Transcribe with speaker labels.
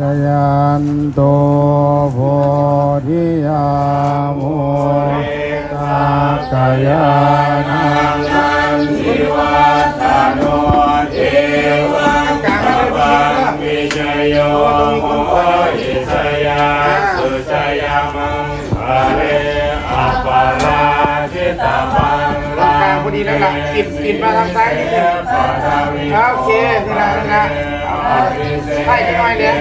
Speaker 1: จยันโตโพธิยามุตากายานังสันติวัฒโนเทวังกังวิจโยโหอิสยาสุจยามังคะเรอัปปาราชิตาปังลาพอดีแล้วล่ะปิดมาทางซ้ายนิดนึงโอเคนี่นะใช่จะน้อยเนี่ย